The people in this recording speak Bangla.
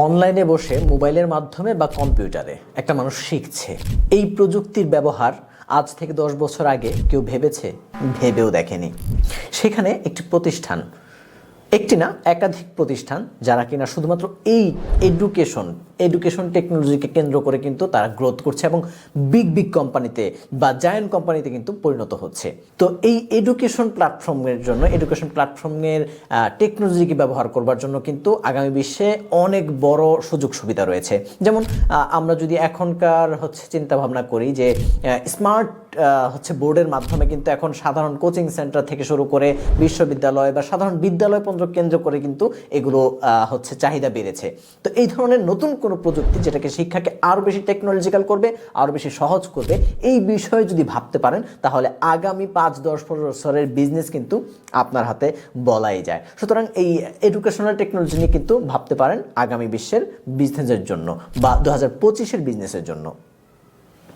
অনলাইনে বসে মোবাইলের মাধ্যমে বা কম্পিউটারে একটা মানুষ শিখছে। এই প্রযুক্তির ব্যবহার আজ থেকে 10 বছর আগে কেউ ভেবেছে? ভেবেও দেখেনি। সেখানে একটি প্রতিষ্ঠান, একটি না একাধিক প্রতিষ্ঠান যারা কিনা শুধুমাত্র এই এডুকেশন টেকনোলজিকে কেন্দ্র করে কিন্তু তারা গ্রোথ করছে এবং বিগ কোম্পানিতে বা জায়ান্ট কোম্পানিতে কিন্তু পরিণত হচ্ছে। তো এই এডুকেশন প্ল্যাটফর্মের টেকনোলজিকে ব্যবহার করবার জন্য কিন্তু আগামী বিশ্বে অনেক বড় সুযোগ সুবিধা রয়েছে। যেমন আমরা যদি এখনকার চিন্তা ভাবনা করি যে স্মার্ট বোর্ডের মাধ্যমে কিন্তু এখন সাধারণ কোচিং সেন্টার থেকে শুরু করে বিশ্ববিদ্যালয় বা সাধারণ বিদ্যালয় পর্যন্ত কেন্দ্র করে কিন্তু এগুলো চাহিদা বেড়েছে। তো এই ধরনের নতুন কোনো প্রযুক্তি যেটাকে শিক্ষাকে আরও বেশি টেকনোলজিক্যাল করবে, আরও বেশি সহজ করবে, এই বিষয়ে যদি ভাবতে পারেন তাহলে আগামী 5-10 বছরের বিজনেস কিন্তু আপনার হাতে বলাই যায়। সুতরাং এই এডুকেশনাল টেকনোলজি নিয়ে কিন্তু ভাবতে পারেন আগামী বিশ্বের বিজনেসের জন্য বা 2025-এর বিজনেসের জন্য।